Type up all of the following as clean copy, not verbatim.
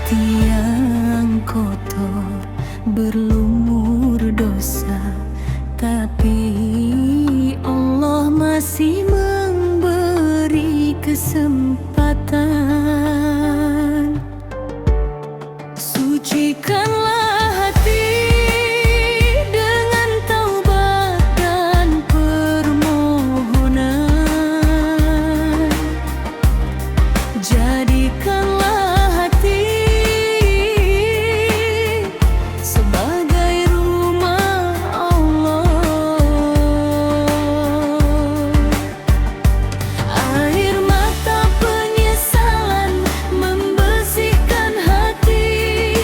hati yang kotor berlumur dosa, tapi Allah masih memberi kesempatan. Sucikanlah hati dengan taubat dan permohonan. Jadikanlah hati sebagai rumah Allah. Air mata penyesalan membersihkan hati,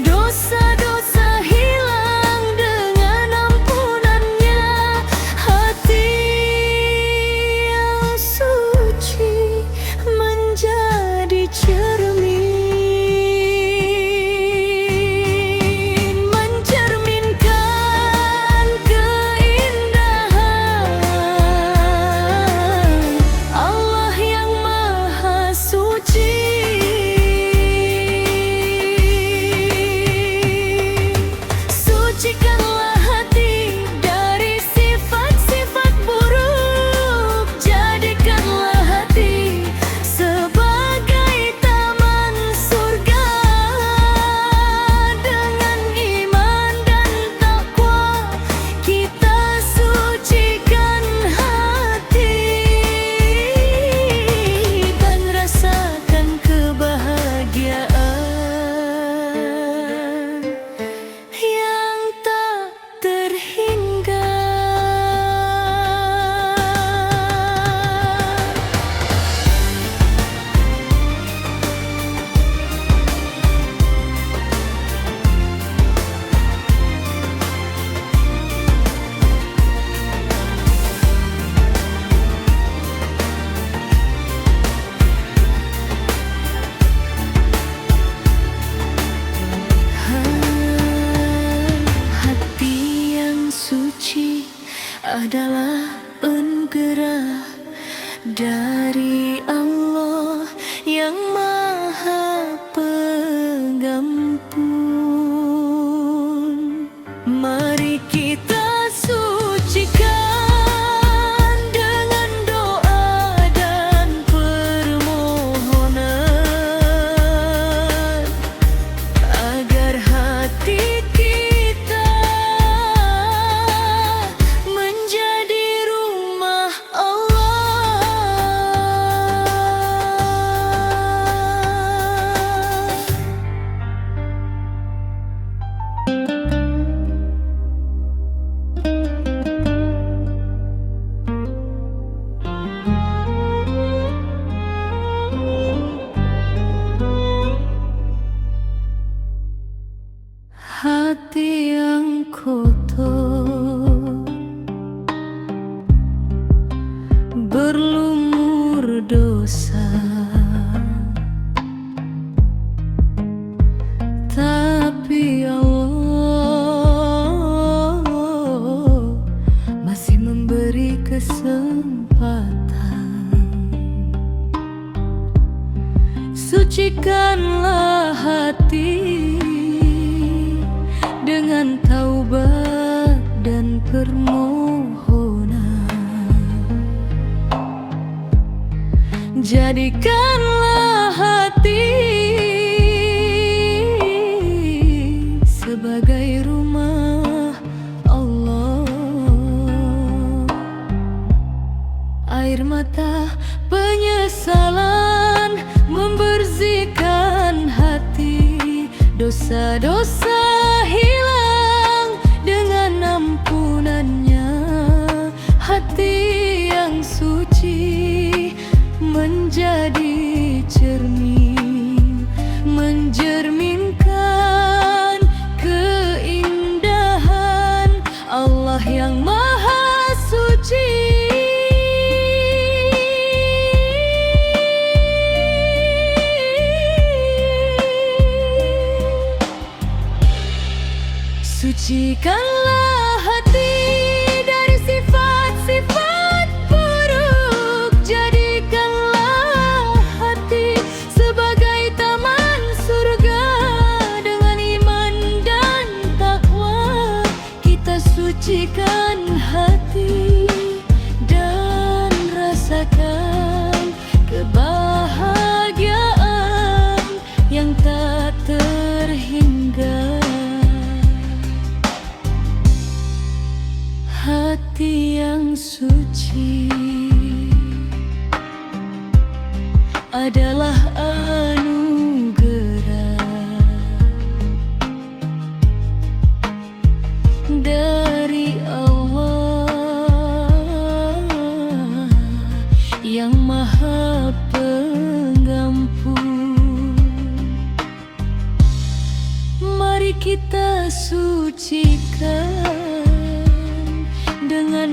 dosa-dosa hilang dengan ampunannya. Hati yang suci menjadi cermin, mencerminkan keindahan Allah yang Maha Suci. Sucikanlah hati dari sifat-sifat buruk. Jadikanlah hati sebagai taman surga. Dengan iman dan takwa kita sucikan hati dan rasakan kebahagiaan yang tak terhingga. Hati yang suci adalah anugerah dari Allah yang Maha Pengampun. Mari kita sucikan dengan doa dan permohonan, agar hati kita menjadi rumah Allah. Hati yang kotor berlumur dosa, tapi Allah masih memberi kesempatan. Sucikanlah hati dengan taubat dan permohonan. Jadikanlah hati sebagai rumah Allah. Air mata penyesalan membersihkan hati, dosa-dosa hilang dengan ampunannya. Hati yang suci menjadi cermin, mencerminkan keindahan Allah yang Maha Suci. Sucikanlah hati dari sifat-sifat buruk. Jadikanlah hati sebagai taman surga. adalah anugerah dari Allah yang Maha Pengampun. Mari kita sucikan dengan